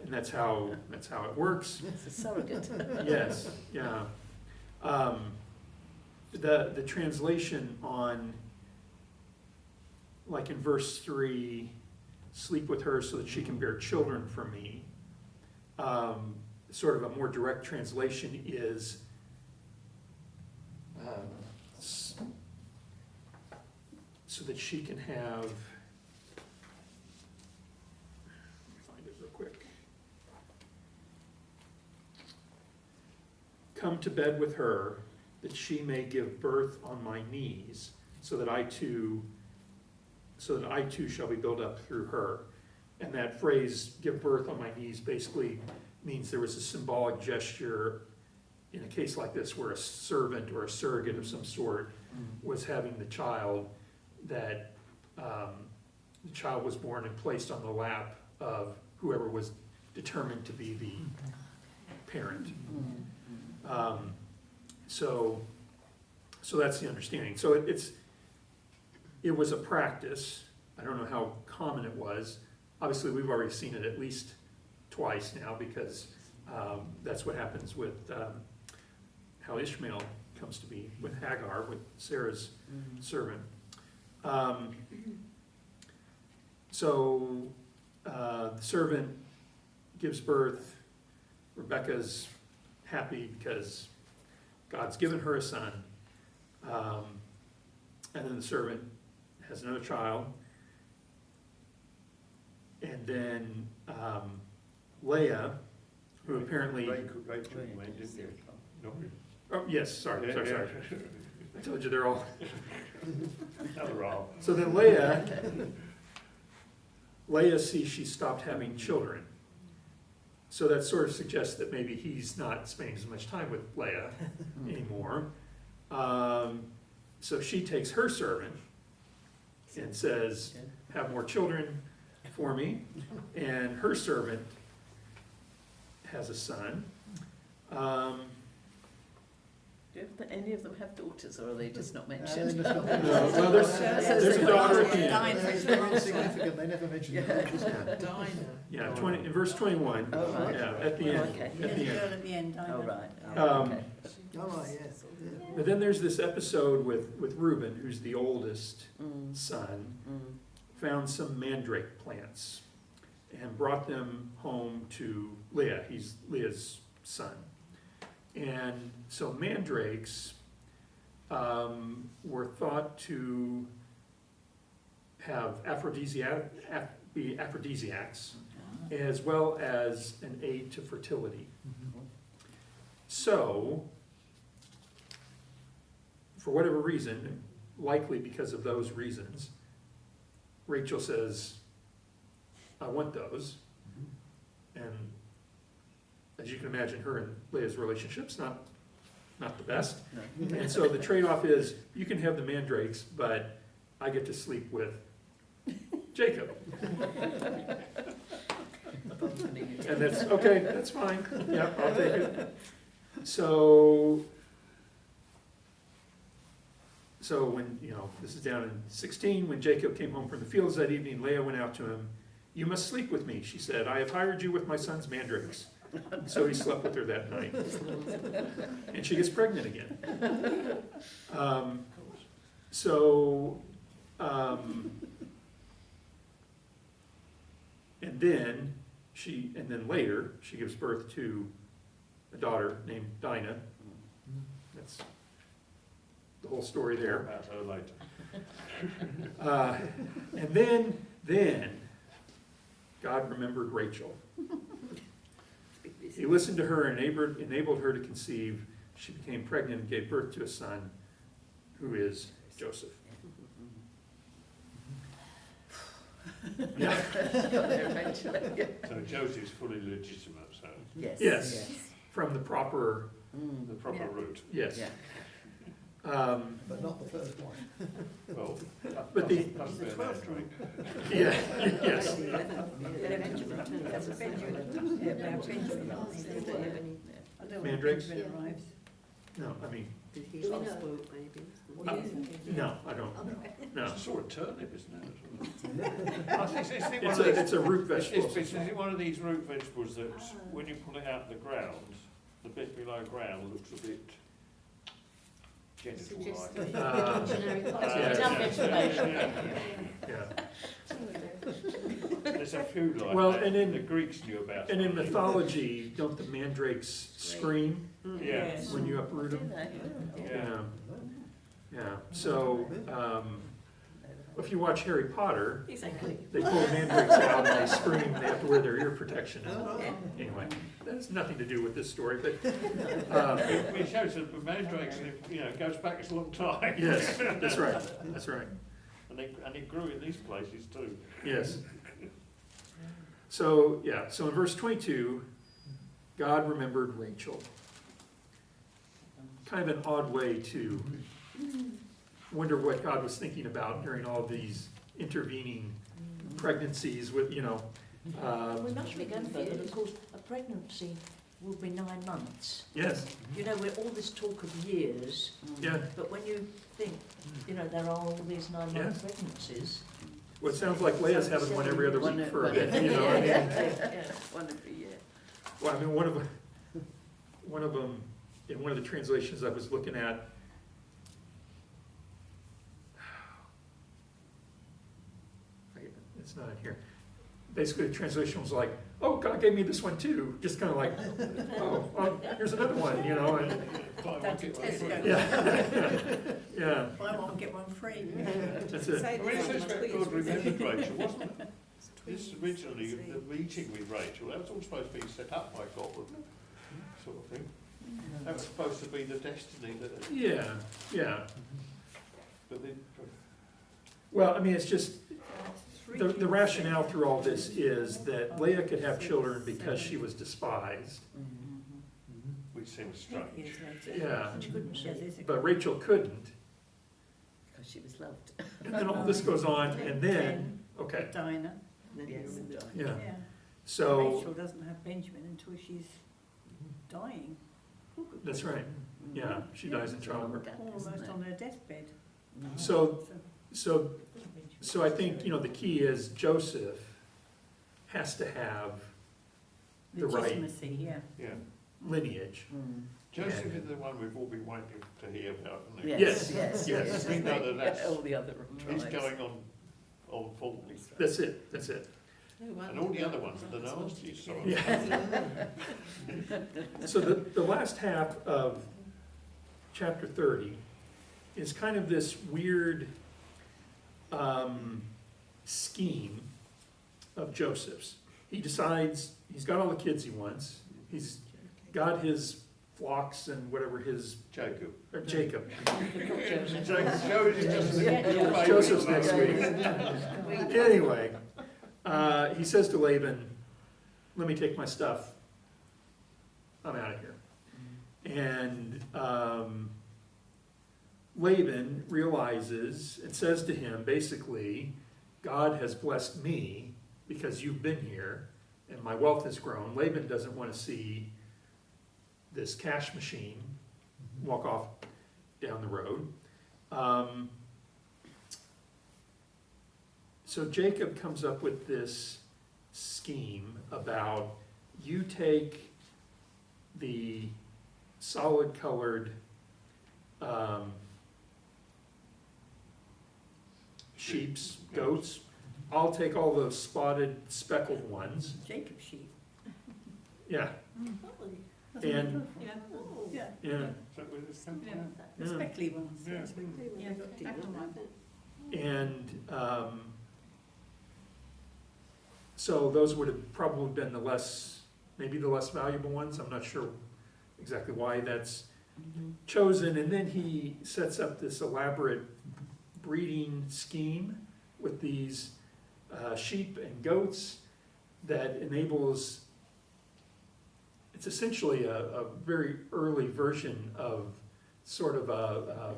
that's how it works. It's a surrogate. Yes, yeah. The translation on, like in verse 3, sleep with her so that she can bear children for me. Sort of a more direct translation is so that she can have, find it real quick. Come to bed with her, that she may give birth on my knees, so that I too shall be built up through her. And that phrase, give birth on my knees, basically means there was a symbolic gesture in a case like this where a servant or a surrogate of some sort was having the child, that the child was born and placed on the lap of whoever was determined to be the parent. So that's the understanding. So it was a practice. I don't know how common it was. Obviously, we've already seen it at least twice now, because that's what happens with how Ishmael comes to be with Hagar, with Sarah's servant. So the servant gives birth. Rebecca's happy because God's given her a son. And then the servant has another child. And then Leah, who apparently... Rachel went, didn't you? No. Oh, yes, sorry. I told you they're all... Another all. So then Leah sees she stopped having children. So that sort of suggests that maybe he's not spending as much time with Leah anymore. So she takes her servant and says, have more children for me. And her servant has a son. Do any of them have daughters, or are they just not They're mentioned? just not Well, there's a daughter at the end. They're insignificant, they never mention it. Dinah. Yeah, in verse 21. Oh, right. Yeah, at the end. Okay. At Yeah, the the end. girl at the end, I Oh, know. right. Okay. Oh, right, yes. Yeah. But then there's this episode with Reuben, who's the oldest son, found some mandrake plants and brought them home to Leah. He's Leah's son. And so mandrakes were thought to have be aphrodisiacs, as well as an aid to fertility. So, for whatever reason, likely because of those reasons, Rachel says, I want those. And as you can imagine, her and Leah's relationship's not the best. And so the trade-off is, you can have the mandrakes, but I get to sleep with Jacob. And that's, okay, that's fine. Yep, I'll take it. So when, this is down in 16, when Jacob came home from the fields that evening, Leah went out to him. You must sleep with me, she said. I have hired you with my son's mandrakes. So he slept with her that night. And she gets pregnant again. And then later, she gives birth to a daughter named Dinah. That's the whole story there. About her later. And then God remembered Rachel. He listened to her and enabled her to conceive. She became pregnant and gave birth to a son, who is Joseph. Yeah. So Joseph's fully legitimate, so Yes. From the proper the proper route. Yes. Yeah. But not the first one. Well, But the must be a mandrake. yes. I don't know when Mandrakes? Benjamin arrives. No, I mean, Do we know? no, I don't. No, It's a sort of turnip, isn't it? I think it's one it's of these- a root vegetable. It's one of these root vegetables that, when you pull it out of the ground, the bit below ground looks a bit genital-like. Enough information. Yeah. There's a few like Well, that. and in- the Greeks knew about. And in mythology, don't the mandrakes scream Yeah. when you uproot them? Yeah. Yeah. So, if you watch Harry Potter, Exactly. they pull the mandrakes out and they scream, and they have to wear their ear protection. Anyway, that has nothing to do with this story, but, It shows that the mandrakes, goes back a long time. yes, that's right, that's right, And it grew in these places too. yes. So in verse 22, God remembered Rachel. Kind of an odd way to wonder what God was thinking about during all these intervening pregnancies with, We must be going further, of course, a pregnancy will be 9 months. yes, We're all this talk of years, yeah. but when you think, there are all these 9-month Yes. pregnancies. Well, it sounds like Leah's having one every other week for a bit, I mean. One every year. Well, I mean, one of them, in one of the translations I was looking at, it's not in here. Basically, the translation was like, oh, God gave me this one too. Just kind of like, oh, well, here's another one, and That's a Tesco. yeah, Buy one, get one free. that's it. I mean, it says that God remembered Rachel, wasn't it? This originally, the meeting with Rachel, that was all supposed to be set up by God, wasn't it? Sort of thing. That was supposed to be the destiny that. Yeah. But then, Well, I mean, it's just, the rationale through all this is that Leah could have children because she was despised. which seems strange. Yeah, She couldn't see. but Rachel couldn't. Because she was loved. And then all this goes on, and then, okay, Dinah. Yes. yeah. Yeah. So, Rachel doesn't have Benjamin until she's dying, that's right, yeah, she dies in childbirth. almost on her deathbed. So I think, the key is Joseph has to have the right Legitimacy, yeah. Yeah. lineage. Joseph is the one we've all been waiting to hear about, isn't he? Yes, yes, yes. yes. We know that that's- All the other He's tribes. going on full. That's it. And all the other ones are the nasties, so. Yeah. So the last half of chapter 30 is kind of this weird scheme of Joseph's. He decides he's got all the kids he wants. He's got his flocks and whatever his Jacob. or Jacob. Joseph's next week. Anyway, he says to Laban, "Let me take my stuff. I'm out of here." And Laban realizes and says to him, basically, God has blessed me because you've been here and my wealth has grown. Laban doesn't want to see this cash machine walk off down the road. So Jacob comes up with this scheme about you take the solid colored sheeps, goats. I'll take all those spotted, speckled ones. Jacob sheep. Yeah, and Yeah. Oh. Yeah. yeah, So with this thing, Yeah. The Yeah. speckly ones. Yeah. Yeah, black and white. and so those would have probably been the less, maybe the less valuable ones. I'm not sure exactly why that's chosen. And then he sets up this elaborate breeding scheme with these sheep and goats that enables, it's essentially a very early version of sort of a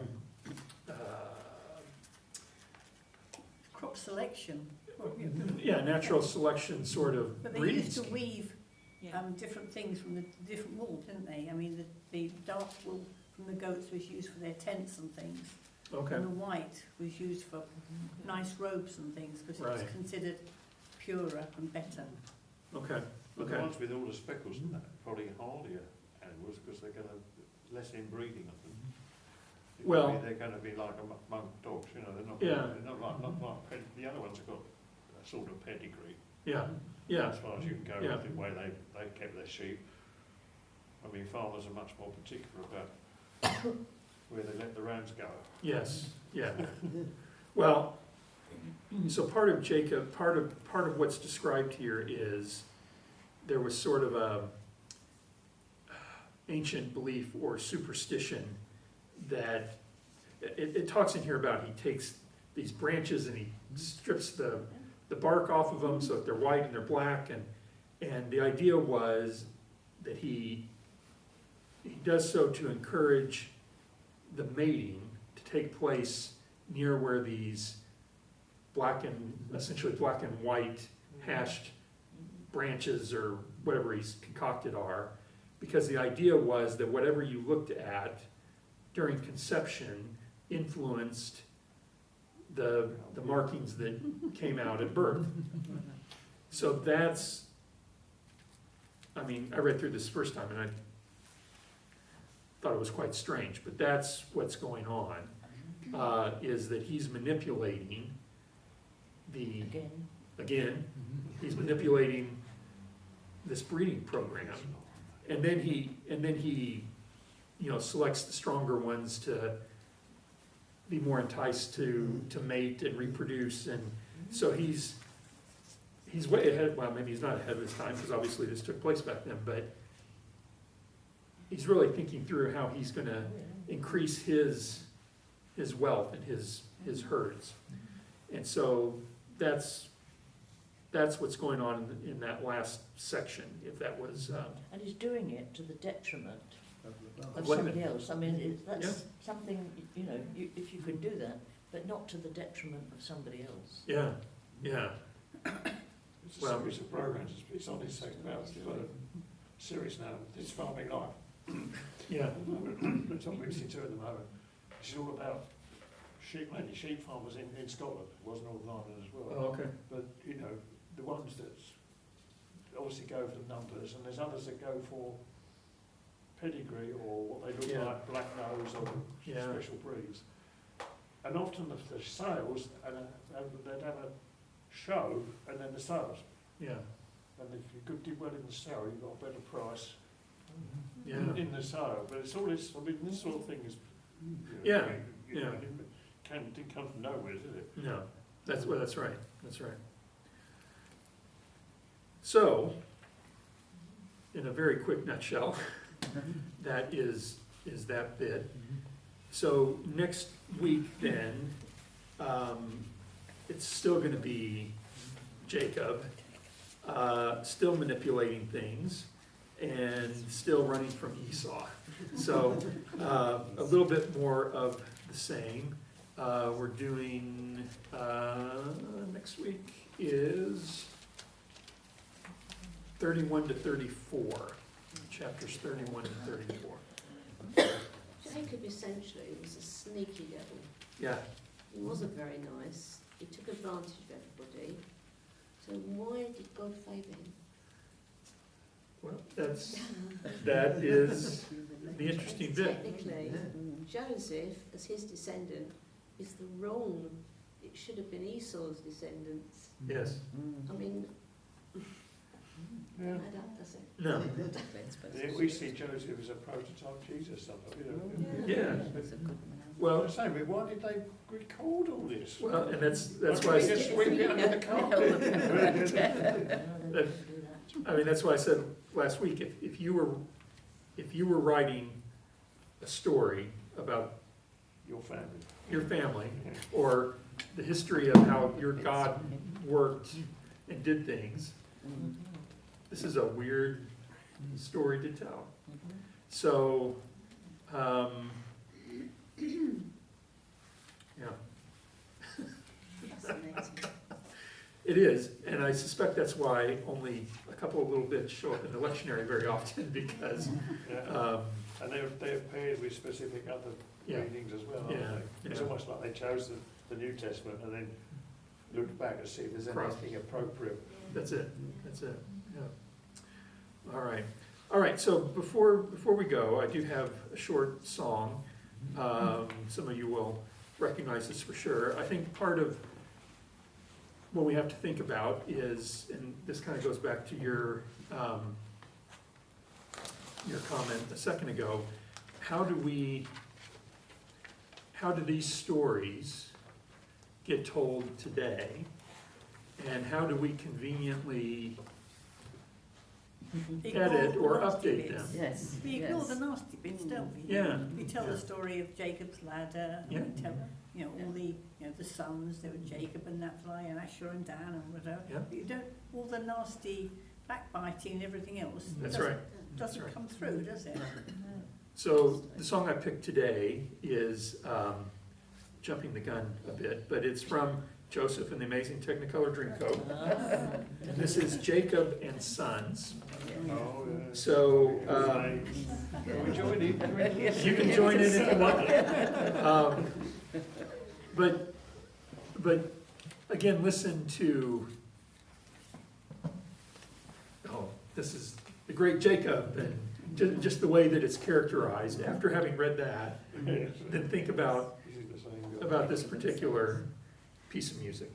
Crop selection. yeah, natural selection sort of But they breeding used to scheme. weave Yeah. different things from the different wool, didn't they? I mean, the dark wool from the goats was used for their tents and things. Okay, And the white was used for nice robes and things because it was Right. considered purer and better. okay, but the okay. ones with all the speckles and that, probably hardier animals, because they're gonna, less inbreeding of them. Well- They're gonna be like a monk dogs, you know, Yeah. they're not like, the other ones have got a sort of pedigree. Yeah, yeah, As far as you can go Yeah. with the way they kept their sheep. I mean, farmers are much more particular about where they let the rams go. yes, yeah. Well, so part of Jacob, part of what's described here is there was sort of a ancient belief or superstition that it talks in here about he takes these branches and he strips the bark off of them so that they're white and they're black, and the idea was that he does so to encourage the mating to take place near where these essentially black and white hashed branches or whatever he's concocted are, because the idea was that whatever you looked at during conception influenced the markings that came out at birth. So that's, I mean, I read through this first time and I thought it was quite strange, but that's what's going on, is that he's manipulating again, he's manipulating this breeding program. And then he, selects the stronger ones to be more enticed to mate and reproduce, and so he's way ahead. Well, maybe he's not ahead of his time because obviously this took place back then, but he's really thinking through how he's going to increase his wealth and his herds, and so that's what's going on in that last section. If that was, And he's doing it to the detriment of What? somebody else. I mean, that's Yeah. something, if you could do that, but not to the detriment of somebody else. yeah. It's a Well- series of programs, it's on this second now, it's got a series now, it's Farming Life. Yeah, It's on BBC Two at the moment. It's all about mainly sheep farmers in Scotland, it wasn't Northern Ireland as well. oh, okay, But, the ones that obviously go for the numbers, and there's others that go for pedigree or what they look Yeah. like, black nose or Yeah. special breeds. And often the sales, and they'd have a show and then the sales. yeah, And if you did well in the sale, you got a better price yeah, in the sale. But it's all this, I mean, this sort of thing is Yeah, You know, yeah. it didn't come from nowhere, did it? No, that's right, that's right. So, in a very quick nutshell, that is that bit. So next week then, it's still gonna be Jacob, still manipulating things, and still running from Esau. So, a little bit more of the same. We're doing, next week is 31 to 34, chapters 31 to 34. Jacob essentially was a sneaky devil. Yeah, He wasn't very nice. He took advantage of everybody. So why did God favour him? well, that is the interesting bit. Technically, Joseph, as his descendant, is the wrong. It should have been Esau's descendants. Yes, I mean, Yeah. add up, does it? no, Yeah, we see Joseph as a prototype Jesus, something, you know. yeah. That's a good one. Well, I'm saying, but why did they record all this? well, and that's why, Why did they just sweep it under the carpet? I mean, that's why I said last week, if you were writing a story about Your family. your family, Yeah. or the history of how your God worked and did things, this is a weird story to tell. So, yeah, Fascinating. it is, and I suspect that's why only a couple of little bits show up in the lectionary very often, because, Yeah. And they're paired with specific other yeah, readings as well, Yeah, aren't they? It's yeah. almost like they chose the New Testament and then looked back to see if there's Cross. anything appropriate. that's it, yeah. All right, so before we go, I do have a short song. Some of you will recognize this for sure. I think part of what we have to think about is, and this kind of goes back to your comment a second ago, how do these stories get told today? And how do we conveniently edit or update them? Yes. We ignore yes. the nasty bits, don't we? Yeah. We tell Yeah. the story of Jacob's ladder, Yeah. and we tell, all the, the sons, there were Jacob and Naphtali and Asher and Dan and whatever. Yeah. But you don't, all the nasty backbiting and everything else That's doesn't, right. doesn't right. come through, does it? So the song I picked today is jumping the gun a bit, but it's from Joseph and the Amazing Technicolor Dreamcoat. And this is Jacob and Sons. Oh, yeah. So Can we join in? you can join in if you want. But again, listen to, this is the great Jacob, and just the way that it's characterized. After having read that, then think about This is the same guy. this particular piece of music.